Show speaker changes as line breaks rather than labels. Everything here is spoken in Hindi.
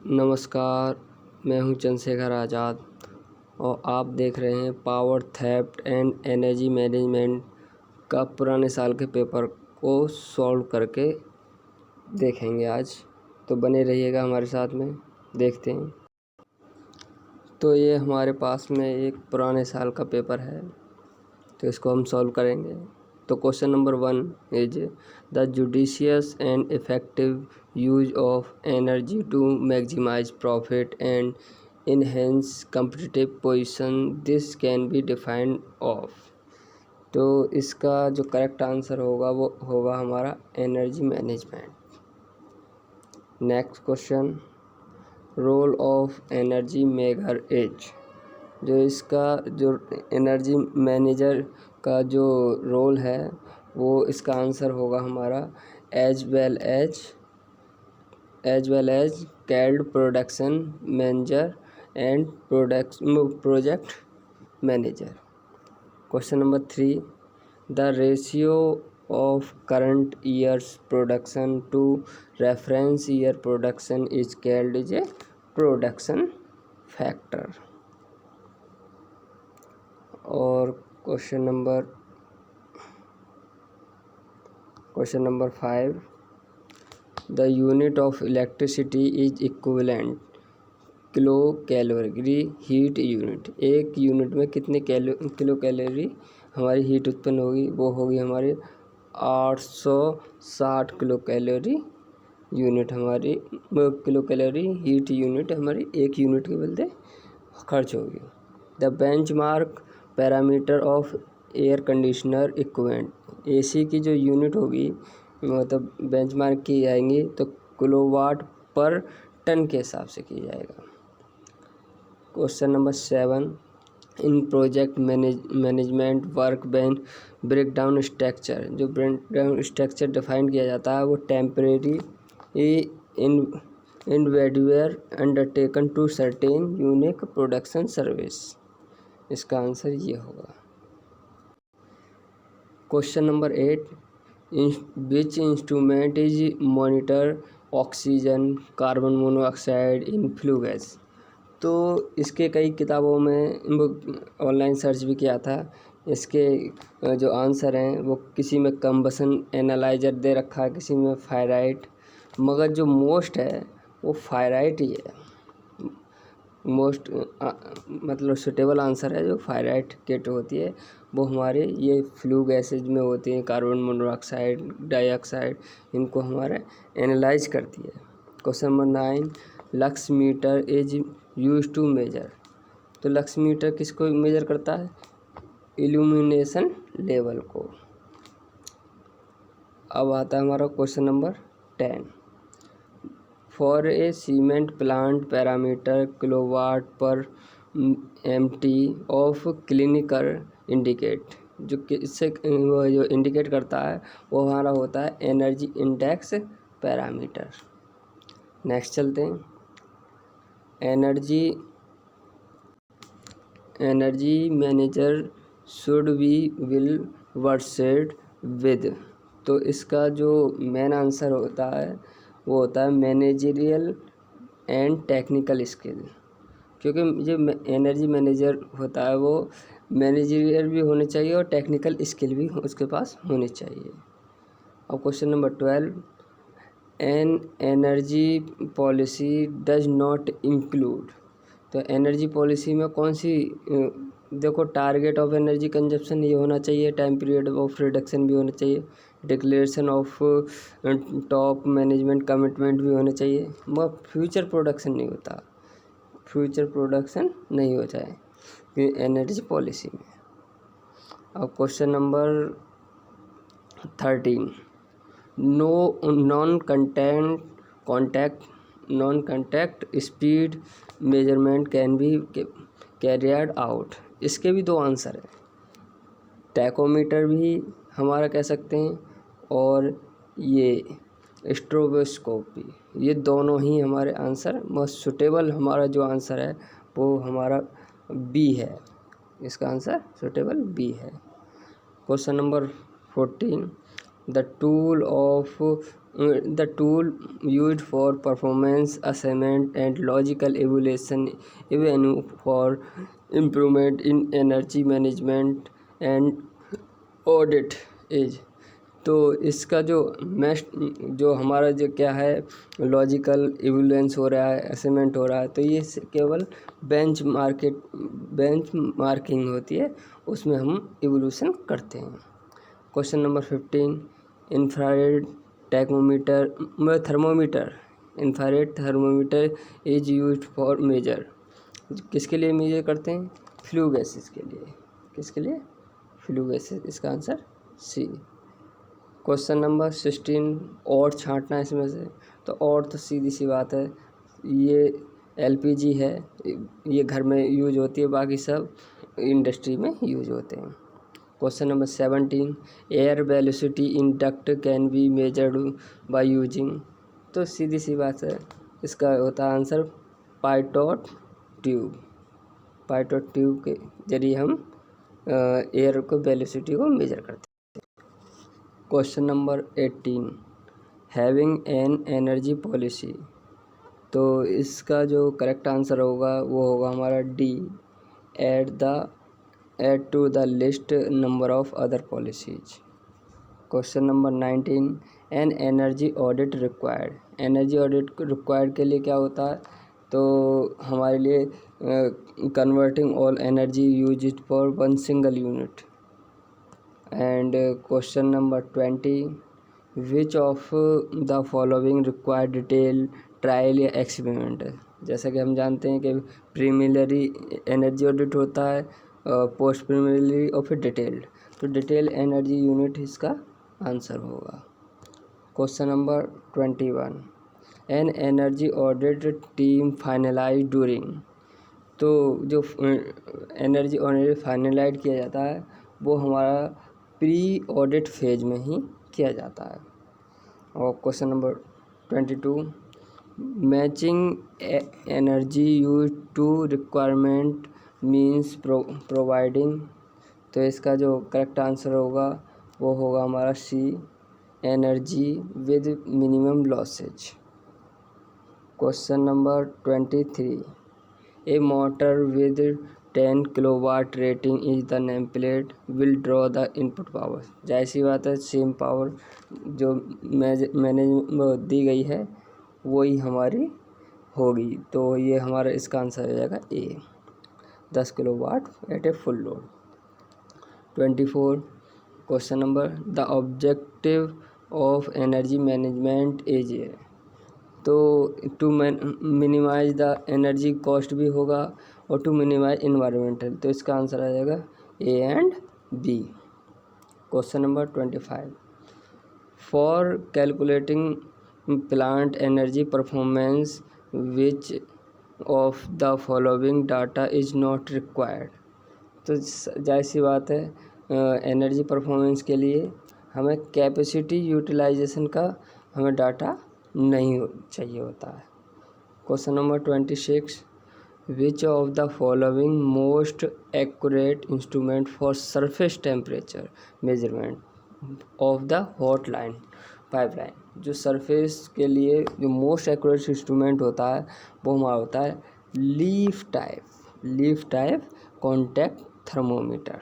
नमस्कार, मैं हूं चंद्रशेखर आज़ाद और आप देख रहे हैं power theft and energy management का पुराने साल के पेपर को सॉल्व करके देखेंगे आज। तो बने रहिएगा हमारे साथ में, देखते हैं। तो ये हमारे पास में एक पुराने साल का पेपर है, तो इसको हम सॉल्व करेंगे। तो question number 1 is the judicious and effective use of energy to maximise profit and enhance competitive position this can be defined of. तो इसका जो करेक्ट आंसर होगा वो होगा हमारा energy management. Next question, role of energy measure is. जो इसका जो एनर्जी मैनेजर का जो रोल है वो इसका आंसर होगा हमारा as well as called production manager and project manager. Question number 3, the ratio of current years production to reference year production is called is a production factor. और question number 5, the unit of electricity is equivalent kilo calorie heat unit. एक यूनिट में कितने किलो कैलोरी हमारी हीट उत्पन्न होगी, वो होगी हमारी 860 किलो कैलोरी यूनिट। हमारी किलो कैलोरी हीट यूनिट हमारी एक यूनिट के बदले खर्च होगी। The benchmark parameter of air conditioner equipment. AC की जो यूनिट होगी मतलब बेंचमार्क की जाएंगी तो किलोवाट पर टन के हिसाब से की जाएगा। Question number 7, in project management work bench breakdown structure. जो ब्रेकडाउन स्ट्रक्चर डिफाइन किया जाता है वो temporary individual undertaken to certain unique production service. इसका आंसर ये होगा। Question number 8, which instrument is monitor oxygen carbon monoxide in flue gas. तो इसके कई किताबों में ऑनलाइन सर्च भी किया था। इसके जो आंसर हैं वो किसी में कंबसन एनालाइजर दे रखा है, किसी में फायराइट, मगर जो मोस्ट है वो फायराइट ही है। मोस्ट मतलब सुटेबल आंसर है जो फायराइट किट होती है वो हमारे ये फ्लू गैसेज में होती हैं, कार्बन मोनोऑक्साइड, डाइऑक्साइड, इनको हमारा एनालाइज करती है। Question number 9, lux meter is use to measure. तो लक्स मीटर किसको मेजर करता है? इल्यूमिनेशन लेवल को। अब आता है हमारा question number 10, for a cement plant parameter kilowatt per MT of clinical indicate. जो इससे वो जो इंडिकेट करता है वो हमारा होता है एनर्जी इंडेक्स पैरामीटर। नेक्स्ट चलते हैं, energy manager should be well versed with. तो इसका जो मेन आंसर होता है वो होता है मैनेजरियल एंड टेक्निकल स्किल। क्योंकि जो एनर्जी मैनेजर होता है वो मैनेजरियल भी होने चाहिए और टेक्निकल स्किल भी उसके पास होनी चाहिए। और question number 12, an energy policy does not include. तो एनर्जी पॉलिसी में कौन सी देखो, टारगेट ऑफ एनर्जी कंजप्शन ये होना चाहिए, टाइम पीरियड ऑफ रिडक्शन भी होना चाहिए, declaration of top management commitment भी होने चाहिए, मगर फ्यूचर प्रोडक्शन नहीं होता, फ्यूचर प्रोडक्शन नहीं होता है एनर्जी पॉलिसी में। अब question number 13, non contact speed measurement can be carried out. इसके भी दो आंसर हैं, टैकोमीटर भी हमारा कह सकते हैं और ये स्ट्रोबोस्कोप भी, ये दोनों ही हमारे आंसर। मोस्ट सुटेबल हमारा जो आंसर है वो हमारा बी है, इसका आंसर सुटेबल बी है। Question number 14, the tool of the tool used for performance assessment and logical evaluation avenue for improvement in energy management and audit is। तो इसका जो जो हमारा जो क्या है लॉजिकल इवैल्यूएशन हो रहा है, असेसमेंट हो रहा है, तो ये केवल बेंच मार्किंग होती है, उसमें हम इवोल्यूशन करते हैं। Question number 15, infrared thermometer infrared thermometer is used for measure. किसके लिए मेजर करते हैं? फ्लू गैसेस के लिए। किसके लिए? Flue gases. इसका आंसर सी। क्वेश्चन नंबर 16, और छांटना इसमें से। तो और तो सीधी सी बात है, ये एलपीजी है, ये घर में यूज होती है, बाकी सब इंडस्ट्री में यूज होते हैं। Question number 17, air velocity in duct can be measured by using. तो सीधी सी बात है, इसका होता है आंसर पाइटोट ट्यूब। पाइटोट ट्यूब के जरिए हम एयर को वेलोसिटी को मेजर करते हैं। Question number 18, having an energy policy. तो इसका जो करेक्ट आंसर होगा वो होगा हमारा D, add to the list number of other policies. Question number 19, an energy audit required. Energy audit required के लिए क्या होता है? तो हमारे लिए converting all energy used for one single unit. And question number 20, which of the following require detail trial या एक्सपेरिमेंट। जैसा कि हम जानते हैं कि प्रीलिमिनरी एनर्जी ऑडिट होता है, पोस्ट प्रीलिमिनरी और फिर डिटेल्ड। तो डिटेल एनर्जी यूनिट इसका आंसर होगा। Question number 21, an energy audit team finalise during. तो जो एनर्जी ऑडिट फाइनलाइज किया जाता है वो हमारा प्री ऑडिट फेज में ही किया जाता है। और question number 22, matching energy use to requirement means providing. तो इसका जो करेक्ट आंसर होगा वो होगा हमारा C, energy with minimum losses. Question number 23, a motor with 10 kilowatt rating is the name plate will draw the input power. जाहिर सी बात है, सेम पावर जो मैंने दी गई है वही हमारी होगी, तो ये हमारा इसका आंसर हो जाएगा A, 10 kilowatt at a full load. 24, question number, the objective of energy management is A. तो to minimise the energy cost भी होगा और टू मिनिमाइज इन्वायरमेंटल। तो इसका आंसर आ जाएगा A and B. Question number 25, for calculating plant energy performance which of the following data is not required. तो जाहिर सी बात है, एनर्जी परफॉर्मेंस के लिए हमें कैपेसिटी यूटिलाइजेशन का हमें डाटा नहीं चाहिए होता है। Question number 26, which of the following most accurate instrument for surface temperature measurement of the hot line pipeline. जो सरफेस के लिए जो मोस्ट एक्यूरेट इंस्ट्रूमेंट होता है वो हमारा होता है लीफ टाइप कॉन्टैक्ट थर्मोमीटर।